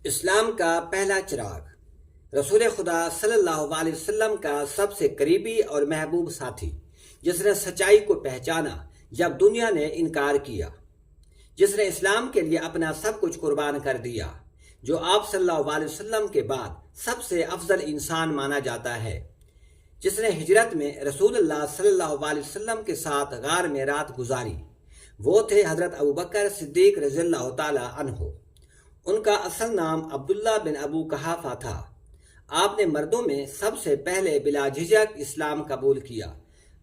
اسلام کا پہلا چراغ رسول خدا صلی اللہ علیہ وسلم کا سب سے قریبی اور محبوب ساتھی، جس نے سچائی کو پہچانا جب دنیا نے انکار کیا، جس نے اسلام کے لیے اپنا سب کچھ قربان کر دیا، جو آپ صلی اللہ علیہ وسلم کے بعد سب سے افضل انسان مانا جاتا ہے، جس نے ہجرت میں رسول اللہ صلی اللہ علیہ وسلم کے ساتھ غار میں رات گزاری، وہ تھے حضرت ابوبکر صدیق رضی اللہ تعالی عنہ۔ ان کا اصل نام عبداللہ بن ابو قحافہ تھا۔ آپ نے مردوں میں سب سے پہلے بلا جھجک اسلام قبول کیا۔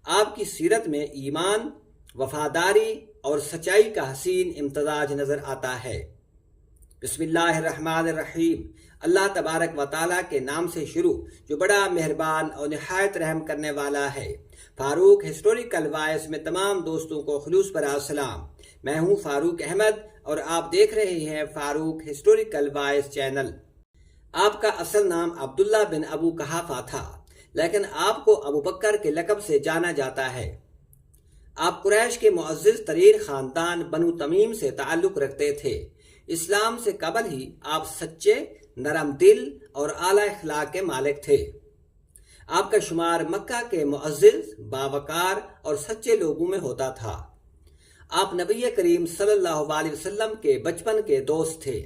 آپ کی سیرت میں ایمان، وفاداری اور سچائی کا حسین امتزاج نظر آتا ہے۔ بسم اللہ الرحمن الرحیم۔ اللہ تبارک و تعالیٰ کے نام سے شروع، جو بڑا مہربان اور نہایت رحم کرنے والا ہے۔ فاروق ہسٹوریکل وائس میں تمام دوستوں کو خلوص برا سلام۔ میں ہوں فاروق احمد اور آپ دیکھ رہے ہیں فاروق ہسٹوریکل وائس چینل۔ آپ کا اصل نام عبداللہ بن ابو قحافہ تھا، لیکن آپ کو ابو بکر کے لقب سے جانا جاتا ہے۔ آپ قریش کے معزز ترین خاندان بنو تمیم سے تعلق رکھتے تھے۔ اسلام سے قبل ہی آپ سچے، نرم دل اور اعلیٰ اخلاق کے مالک تھے۔ آپ کا شمار مکہ کے معزز، باوقار اور سچے لوگوں میں ہوتا تھا۔ آپ نبی کریم صلی اللہ علیہ وسلم کے بچپن کے دوست تھے۔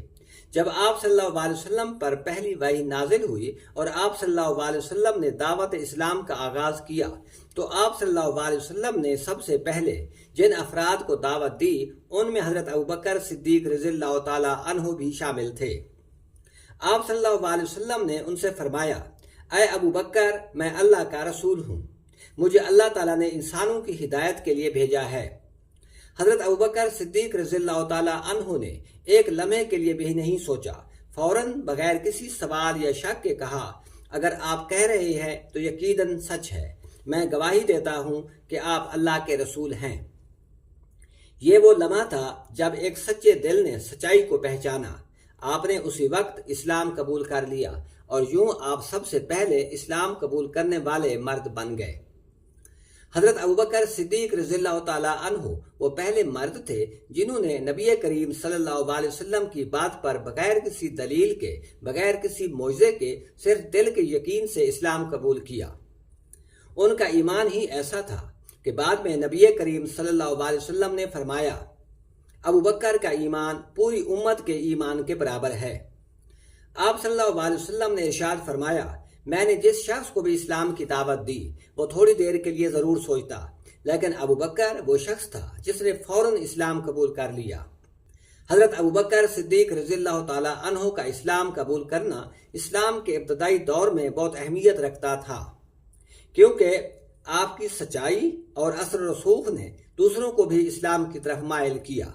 جب آپ صلی اللہ علیہ وسلم پر پہلی وحی نازل ہوئی اور آپ صلی اللہ علیہ وسلم نے دعوت اسلام کا آغاز کیا، تو آپ صلی اللہ علیہ وسلم نے سب سے پہلے جن افراد کو دعوت دی، ان میں حضرت ابوبکر صدیق رضی اللہ تعالی عنہ بھی شامل تھے۔ آپ صلی اللہ علیہ وسلم نے ان سے فرمایا، اے ابو بکر، میں اللہ کا رسول ہوں، مجھے اللہ تعالیٰ نے انسانوں کی ہدایت کے لیے بھیجا ہے۔ حضرت ابوبکر صدیق رضی اللہ تعالیٰ عنہ نے ایک لمحے کے لیے بھی نہیں سوچا، فوراً بغیر کسی سوال یا شک کے کہا، اگر آپ کہہ رہے ہیں تو یقیناً سچ ہے، میں گواہی دیتا ہوں کہ آپ اللہ کے رسول ہیں۔ یہ وہ لمحہ تھا جب ایک سچے دل نے سچائی کو پہچانا۔ آپ نے اسی وقت اسلام قبول کر لیا اور یوں آپ سب سے پہلے اسلام قبول کرنے والے مرد بن گئے۔ حضرت ابوبکر صدیق رضی اللہ تعالیٰ عنہ وہ پہلے مرد تھے جنہوں نے نبی کریم صلی اللہ علیہ وسلم کی بات پر بغیر کسی دلیل کے، بغیر کسی معجزے کے، صرف دل کے یقین سے اسلام قبول کیا۔ ان کا ایمان ہی ایسا تھا کہ بعد میں نبی کریم صلی اللہ علیہ وسلم نے فرمایا، ابوبکر کا ایمان پوری امت کے ایمان کے برابر ہے۔ آپ صلی اللہ علیہ وسلم نے ارشاد فرمایا، میں نے جس شخص کو بھی اسلام کی دعوت دی، وہ تھوڑی دیر کے لیے ضرور سوچتا، لیکن ابوبکر وہ شخص تھا جس نے فوراً اسلام قبول کر لیا۔ حضرت ابوبکر صدیق رضی اللہ تعالیٰ عنہ کا اسلام قبول کرنا اسلام کے ابتدائی دور میں بہت اہمیت رکھتا تھا، کیونکہ آپ کی سچائی اور اثر و رسوخ نے دوسروں کو بھی اسلام کی طرف مائل کیا۔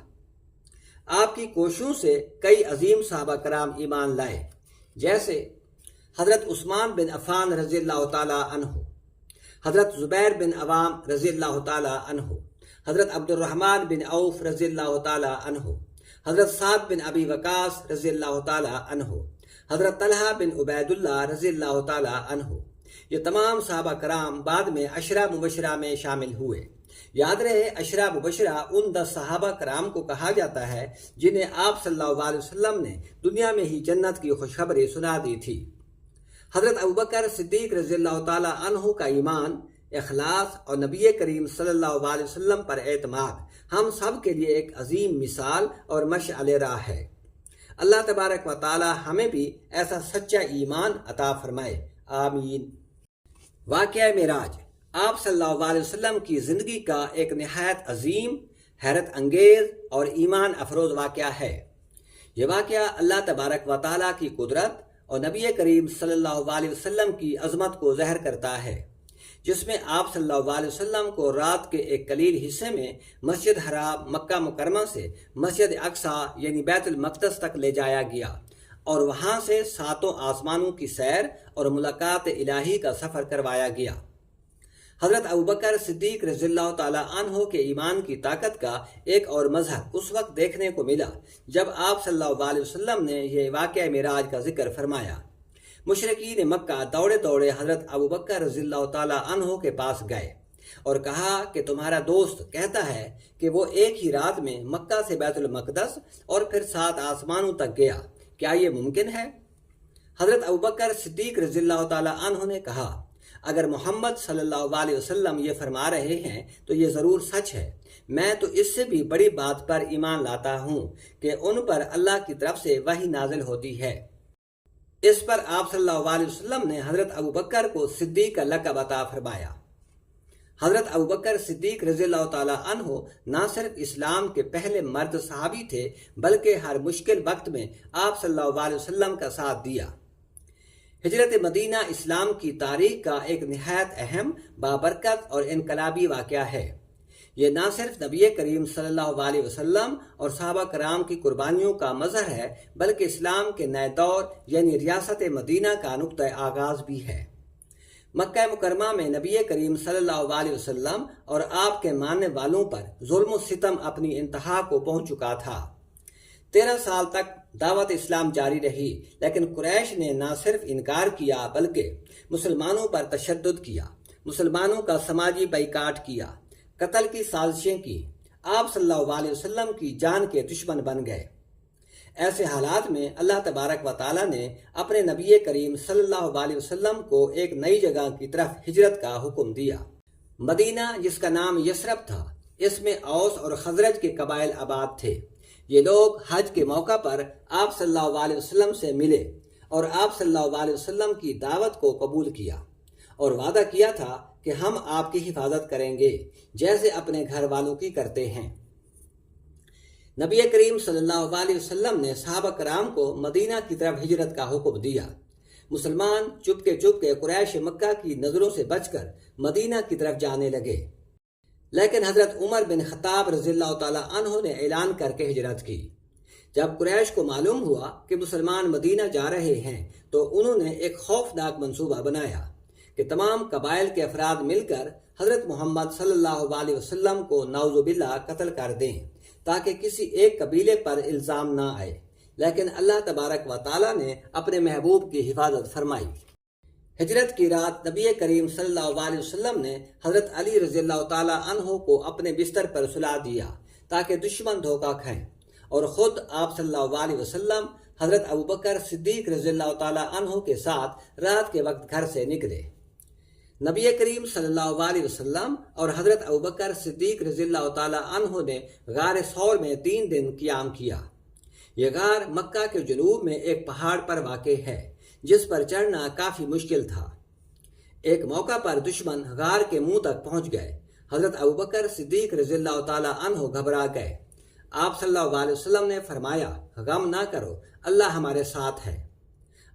آپ کی کوششوں سے کئی عظیم صحابہ کرام ایمان لائے، جیسے حضرت عثمان بن عفان رضی اللہ تعالی عنہ، حضرت زبیر بن عوام رضی اللہ تعالی عنہ، حضرت عبد الرحمن بن عوف رضی اللہ تعالی عنہ، حضرت سعد بن ابی وقاص رضی اللہ تعالی عنہ، حضرت طلحہ بن عبید اللہ رضی اللہ تعالی عنہ۔ یہ تمام صحابہ کرام بعد میں عشرہ مبشرہ میں شامل ہوئے۔ یاد رہے، عشرہ مبشرہ ان 10 صحابہ کرام کو کہا جاتا ہے جنہیں آپ صلی اللہ علیہ وسلم نے دنیا میں ہی جنت کی خوشخبری سنا دی تھی۔ حضرت ابوبکر صدیق رضی اللہ تعالی عنہ کا ایمان، اخلاص اور نبی کریم صلی اللہ علیہ وسلم پر اعتماد ہم سب کے لیے ایک عظیم مثال اور مشعل راہ ہے۔ اللہ تبارک و تعالی ہمیں بھی ایسا سچا ایمان عطا فرمائے، آمین۔ واقعہ معراج آپ صلی اللہ علیہ وسلم کی زندگی کا ایک نہایت عظیم، حیرت انگیز اور ایمان افروز واقعہ ہے۔ یہ واقعہ اللہ تبارک و تعالیٰ کی قدرت اور نبی کریم صلی اللہ علیہ وسلم کی عظمت کو ظاہر کرتا ہے، جس میں آپ صلی اللہ علیہ وسلم کو رات کے ایک قلیل حصے میں مسجد حرام مکہ مکرمہ سے مسجد اقصیٰ یعنی بیت المقدس تک لے جایا گیا اور وہاں سے 7 آسمانوں کی سیر اور ملاقات الہی کا سفر کروایا گیا۔ حضرت ابوبکر صدیق رضی اللہ تعالیٰ عنہ کے ایمان کی طاقت کا ایک اور مظہر اس وقت دیکھنے کو ملا جب آپ صلی اللہ علیہ وسلم نے یہ واقعہ معراج کا ذکر فرمایا۔ مشرکین مکہ دوڑے دوڑے حضرت ابوبکر رضی اللہ تعالیٰ عنہ کے پاس گئے اور کہا کہ تمہارا دوست کہتا ہے کہ وہ ایک ہی رات میں مکہ سے بیت المقدس اور پھر 7 آسمانوں تک گیا، کیا یہ ممکن ہے؟ حضرت ابوبکر صدیق رضی اللہ تعالیٰ عنہ نے کہا، اگر محمد صلی اللہ علیہ وسلم یہ فرما رہے ہیں تو یہ ضرور سچ ہے۔ میں تو اس سے بھی بڑی بات پر ایمان لاتا ہوں کہ ان پر اللہ کی طرف سے وحی نازل ہوتی ہے۔ اس پر آپ صلی اللہ علیہ وسلم نے حضرت ابوبکر کو صدیق کا لقب عطا فرمایا۔ حضرت ابوبکر صدیق رضی اللہ تعالیٰ عنہ نہ صرف اسلام کے پہلے مرد صحابی تھے بلکہ ہر مشکل وقت میں آپ صلی اللہ علیہ وسلم کا ساتھ دیا۔ ہجرت مدینہ اسلام کی تاریخ کا ایک نہایت اہم، بابرکت اور انقلابی واقعہ ہے۔ یہ نہ صرف نبی کریم صلی اللہ علیہ وسلم اور صحابہ کرام کی قربانیوں کا مظہر ہے بلکہ اسلام کے نئے دور یعنی ریاست مدینہ کا نقطہ آغاز بھی ہے۔ مکہ مکرمہ میں نبی کریم صلی اللہ علیہ وسلم اور آپ کے ماننے والوں پر ظلم و ستم اپنی انتہا کو پہنچ چکا تھا۔ 13 سال تک دعوت اسلام جاری رہی، لیکن قریش نے نہ صرف انکار کیا بلکہ مسلمانوں پر تشدد کیا، مسلمانوں کا سماجی بائیکاٹ کیا، قتل کی سازشیں کی، آپ صلی اللہ علیہ وسلم کی جان کے دشمن بن گئے۔ ایسے حالات میں اللہ تبارک و تعالیٰ نے اپنے نبی کریم صلی اللہ علیہ وسلم کو ایک نئی جگہ کی طرف ہجرت کا حکم دیا۔ مدینہ، جس کا نام یثرب تھا، اس میں اوس اور خزرج کے قبائل آباد تھے۔ یہ لوگ حج کے موقع پر آپ صلی اللہ علیہ وسلم سے ملے اور آپ صلی اللہ علیہ وسلم کی دعوت کو قبول کیا اور وعدہ کیا تھا کہ ہم آپ کی حفاظت کریں گے جیسے اپنے گھر والوں کی کرتے ہیں۔ نبی کریم صلی اللہ علیہ وسلم نے صحابہ کرام کو مدینہ کی طرف ہجرت کا حکم دیا۔ مسلمان چپکے چپکے قریش مکہ کی نظروں سے بچ کر مدینہ کی طرف جانے لگے، لیکن حضرت عمر بن خطاب رضی اللہ تعالیٰ عنہ نے اعلان کر کے ہجرت کی۔ جب قریش کو معلوم ہوا کہ مسلمان مدینہ جا رہے ہیں تو انہوں نے ایک خوفناک منصوبہ بنایا کہ تمام قبائل کے افراد مل کر حضرت محمد صلی اللہ علیہ وسلم کو نعوذ باللہ قتل کر دیں تاکہ کسی ایک قبیلے پر الزام نہ آئے، لیکن اللہ تبارک و تعالیٰ نے اپنے محبوب کی حفاظت فرمائی۔ ہجرت کی رات نبی کریم صلی اللہ علیہ وسلم نے حضرت علی رضی اللہ تعالیٰ عنہ کو اپنے بستر پر سلا دیا تاکہ دشمن دھوکہ کھائیں، اور خود آپ صلی اللہ علیہ وسلم حضرت ابوبکر صدیق رضی اللہ تعالیٰ عنہ کے ساتھ رات کے وقت گھر سے نکلے۔ نبی کریم صلی اللہ علیہ وسلم اور حضرت ابوبکر صدیق رضی اللہ تعالیٰ عنہ نے غار ثور میں 3 دن قیام کیا۔ یہ غار مکہ کے جنوب میں ایک پہاڑ پر واقع ہے جس پر چڑھنا کافی مشکل تھا۔ ایک موقع پر دشمن غار کے منہ تک پہنچ گئے۔ حضرت ابوبکر صدیق رضی اللہ تعالیٰ عنہ گھبرا گئے۔ آپ صلی اللہ علیہ وسلم نے فرمایا، غم نہ کرو، اللہ ہمارے ساتھ ہے۔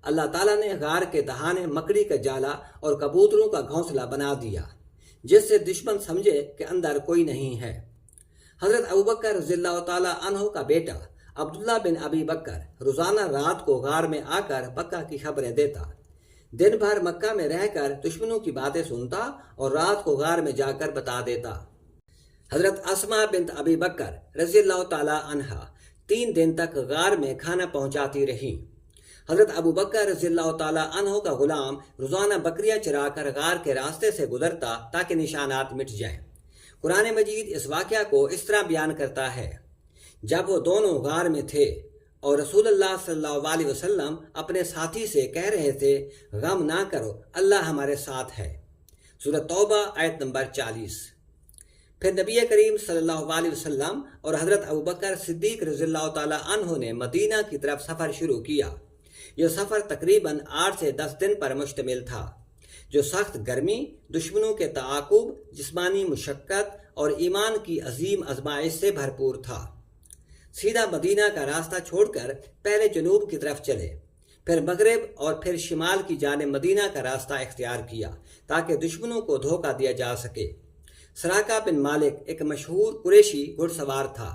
اللہ تعالیٰ نے غار کے دہانے مکڑی کا جالا اور کبوتروں کا گھونسلہ بنا دیا جس سے دشمن سمجھے کہ اندر کوئی نہیں ہے۔ حضرت ابوبکر رضی اللہ تعالیٰ عنہ کا بیٹا عبداللہ بن ابی بکر روزانہ رات کو غار میں آ کر مکہ کی خبریں دیتا، دن بھر مکہ میں رہ کر دشمنوں کی باتیں سنتا اور رات کو غار میں جا کر بتا دیتا۔ حضرت اسماء بنت ابی بکر رضی اللہ تعالیٰ عنہا 3 دن تک غار میں کھانا پہنچاتی رہیں۔ حضرت ابوبکر رضی اللہ تعالیٰ عنہ کا غلام روزانہ بکریاں چرا کر غار کے راستے سے گزرتا تاکہ نشانات مٹ جائیں۔ قرآن مجید اس واقعہ کو اس طرح بیان کرتا ہے، جب وہ دونوں غار میں تھے اور رسول اللہ صلی اللہ علیہ وسلم اپنے ساتھی سے کہہ رہے تھے، غم نہ کرو، اللہ ہمارے ساتھ ہے۔ سورۃ توبہ آیت نمبر 40۔ پھر نبی کریم صلی اللہ علیہ وسلم اور حضرت ابوبکر صدیق رضی اللہ تعالیٰ عنہ نے مدینہ کی طرف سفر شروع کیا۔ یہ سفر تقریباً 8 سے 10 دن پر مشتمل تھا، جو سخت گرمی، دشمنوں کے تعاقب، جسمانی مشقت اور ایمان کی عظیم آزمائش سے بھرپور تھا۔ سیدھا مدینہ کا راستہ چھوڑ کر پہلے جنوب کی طرف چلے، پھر مغرب اور پھر شمال کی جانب مدینہ کا راستہ اختیار کیا تاکہ دشمنوں کو دھوکہ دیا جا سکے۔ سراقہ بن مالک ایک مشہور قریشی گھڑ سوار تھا۔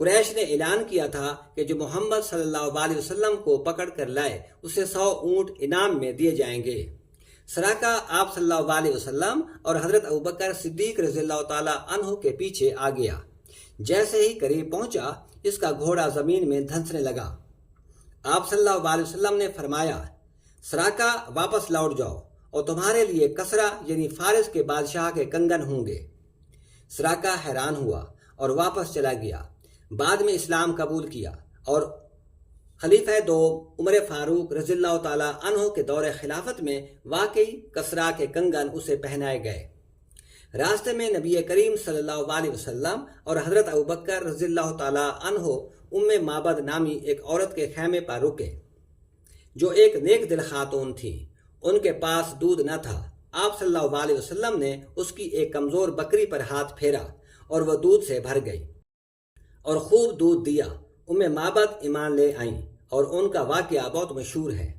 قریش نے اعلان کیا تھا کہ جو محمد صلی اللہ علیہ وسلم کو پکڑ کر لائے اسے 100 اونٹ انعام میں دیے جائیں گے۔ سراقہ آپ صلی اللہ علیہ وسلم اور حضرت ابوبکر صدیق رضی اللہ تعالیٰ عنہ کے پیچھے آ گیا۔ جیسے ہی قریب پہنچا اس کا گھوڑا زمین میں دھنسنے لگا۔ آپ صلی اللہ علیہ وسلم نے فرمایا، سراقہ واپس لوٹ جاؤ اور تمہارے لیے کسرا یعنی فارس کے بادشاہ کے کنگن ہوں گے۔ سراقہ حیران ہوا اور واپس چلا گیا۔ بعد میں اسلام قبول کیا اور خلیفہ دو عمر فاروق رضی اللہ تعالیٰ عنہ کے دور خلافت میں واقعی کسرا کے کنگن اسے پہنائے گئے۔ راستے میں نبی کریم صلی اللہ علیہ وسلم اور حضرت ابوبکر رضی اللہ تعالیٰ عنہ ام معبد نامی ایک عورت کے خیمے پر رکے، جو ایک نیک دل خاتون تھی۔ ان کے پاس دودھ نہ تھا۔ آپ صلی اللہ علیہ وسلم نے اس کی ایک کمزور بکری پر ہاتھ پھیرا اور وہ دودھ سے بھر گئی اور خوب دودھ دیا۔ ام معبد ایمان لے آئیں اور ان کا واقعہ بہت مشہور ہے۔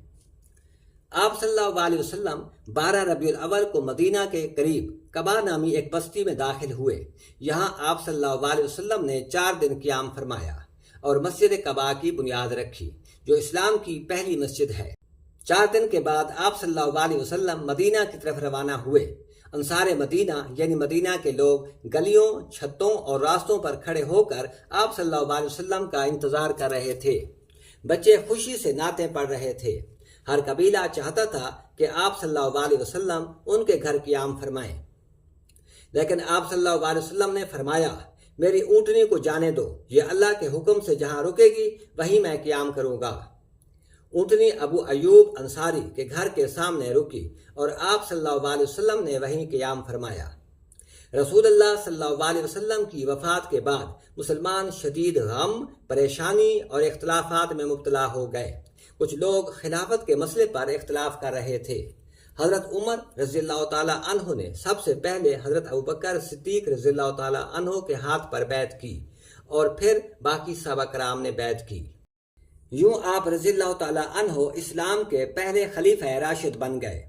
آپ صلی اللہ علیہ وسلم 12 ربیع الاول کو مدینہ کے قریب قبا نامی ایک بستی میں داخل ہوئے۔ یہاں آپ صلی اللہ علیہ وسلم نے 4 دن قیام فرمایا اور مسجد قبا کی بنیاد رکھی، جو اسلام کی پہلی مسجد ہے۔ 4 دن کے بعد آپ صلی اللہ علیہ وسلم مدینہ کی طرف روانہ ہوئے۔ انصار مدینہ یعنی مدینہ کے لوگ گلیوں، چھتوں اور راستوں پر کھڑے ہو کر آپ صلی اللہ علیہ وسلم کا انتظار کر رہے تھے۔ بچے خوشی سے نعتیں پڑھ رہے تھے۔ ہر قبیلہ چاہتا تھا کہ آپ صلی اللہ علیہ وسلم ان کے گھر قیام فرمائیں، لیکن آپ صلی اللہ علیہ وسلم نے فرمایا، میری اونٹنی کو جانے دو، یہ اللہ کے حکم سے جہاں رکے گی وہیں میں قیام کروں گا۔ اونٹنی ابو ایوب انصاری کے گھر کے سامنے رکی اور آپ صلی اللہ علیہ وسلم نے وہیں قیام فرمایا۔ رسول اللہ صلی اللہ علیہ وسلم کی وفات کے بعد مسلمان شدید غم، پریشانی اور اختلافات میں مبتلا ہو گئے۔ کچھ لوگ خلافت کے مسئلے پر اختلاف کر رہے تھے۔ حضرت عمر رضی اللہ تعالیٰ عنہ نے سب سے پہلے حضرت ابوبکر صدیق رضی اللہ تعالیٰ عنہ کے ہاتھ پر بیعت کی اور پھر باقی صحابہ کرام نے بیعت کی۔ یوں آپ رضی اللہ تعالیٰ عنہ اسلام کے پہلے خلیفہ راشد بن گئے۔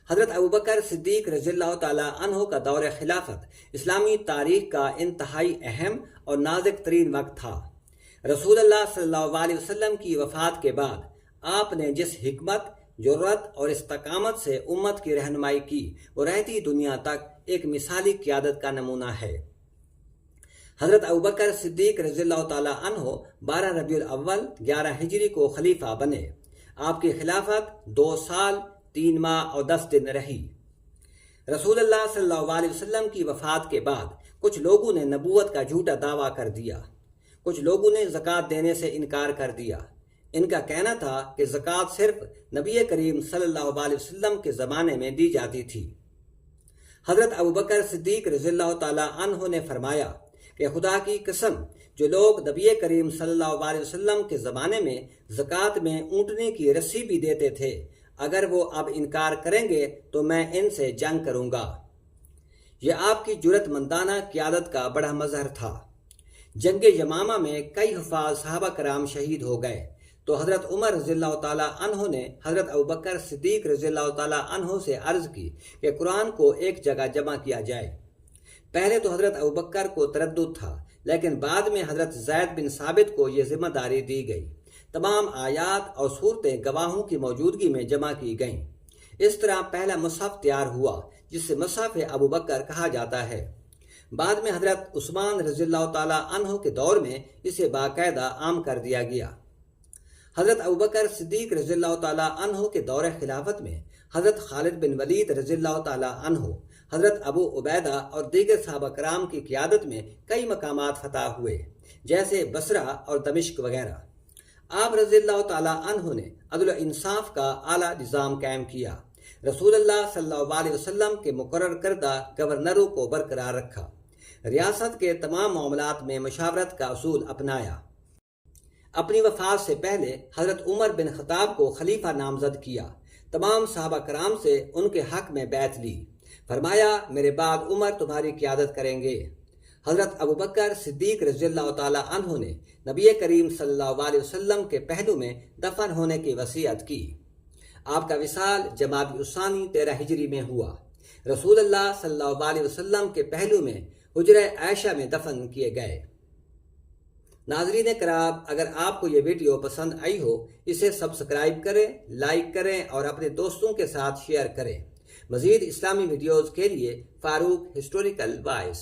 حضرت ابوبکر صدیق رضی اللہ تعالیٰ عنہ کا دور خلافت اسلامی تاریخ کا انتہائی اہم اور نازک ترین وقت تھا۔ رسول اللہ صلی اللہ علیہ وسلم کی وفات کے بعد آپ نے جس حکمت، جرأت اور استقامت سے امت کی رہنمائی کی، وہ رہتی دنیا تک ایک مثالی قیادت کا نمونہ ہے۔ حضرت ابوبکر صدیق رضی اللہ تعالیٰ عنہ 12 ربیع الاول 11 ہجری کو خلیفہ بنے۔ آپ کی خلافت 2 سال 3 ماہ اور 10 دن رہی۔ رسول اللہ صلی اللہ علیہ وسلم کی وفات کے بعد کچھ لوگوں نے نبوت کا جھوٹا دعویٰ کر دیا۔ کچھ لوگوں نے زکوٰۃ دینے سے انکار کر دیا۔ ان کا کہنا تھا کہ زکوٰۃ صرف نبی کریم صلی اللہ علیہ وسلم کے زمانے میں دی جاتی تھی۔ حضرت ابوبکر صدیق رضی اللہ تعالیٰ عنہ نے فرمایا کہ خدا کی قسم، جو لوگ نبی کریم صلی اللہ علیہ وسلم کے زمانے میں زکوٰۃ میں اونٹنے کی رسی بھی دیتے تھے، اگر وہ اب انکار کریں گے تو میں ان سے جنگ کروں گا۔ یہ آپ کی جرأت مندانہ قیادت کا بڑا مظہر تھا۔ جنگ یمامہ میں کئی حفاظ صحابہ کرام شہید ہو گئے تو حضرت عمر رضی اللہ تعالیٰ عنہ نے حضرت ابوبکر صدیق رضی اللہ تعالیٰ عنہ سے عرض کی کہ قرآن کو ایک جگہ جمع کیا جائے۔ پہلے تو حضرت ابوبکر کو تردد تھا، لیکن بعد میں حضرت زید بن ثابت کو یہ ذمہ داری دی گئی۔ تمام آیات اور صورتیں گواہوں کی موجودگی میں جمع کی گئیں۔ اس طرح پہلا مصحف تیار ہوا، جس سے مصحف ابوبکر کہا جاتا ہے۔ بعد میں حضرت عثمان رضی اللہ تعالیٰ عنہ کے دور میں اسے باقاعدہ عام کر دیا گیا۔ حضرت ابوبکر صدیق رضی اللہ تعالیٰ عنہ کے دور خلافت میں حضرت خالد بن ولید رضی اللہ تعالیٰ عنہ، حضرت ابو عبیدہ اور دیگر صحابہ کرام کی قیادت میں کئی مقامات فتح ہوئے، جیسے بصرہ اور دمشق وغیرہ۔ آپ رضی اللہ تعالیٰ عنہ نے عدل و انصاف کا اعلیٰ نظام قائم کیا۔ رسول اللہ صلی اللہ علیہ وسلم کے مقرر کردہ گورنروں کو برقرار رکھا۔ ریاست کے تمام معاملات میں مشاورت کا اصول اپنایا۔ اپنی وفات سے پہلے حضرت عمر بن خطاب کو خلیفہ نامزد کیا۔ تمام صحابہ کرام سے ان کے حق میں بیعت لی۔ فرمایا، میرے بعد عمر تمہاری قیادت کریں گے۔ حضرت ابوبکر صدیق رضی اللہ تعالیٰ عنہ نے نبی کریم صلی اللہ علیہ وسلم کے پہلو میں دفن ہونے کی وصیت کی۔ آپ کا وصال جمادی الثانی 13 ہجری میں ہوا۔ رسول اللہ صلی اللہ علیہ وسلم کے پہلو میں حجرہ عائشہ میں دفن کیے گئے۔ ناظرین کرام، اگر آپ کو یہ ویڈیو پسند آئی ہو، اسے سبسکرائب کریں، لائک کریں اور اپنے دوستوں کے ساتھ شیئر کریں۔ مزید اسلامی ویڈیوز کے لیے فاروق ہسٹوریکل وائس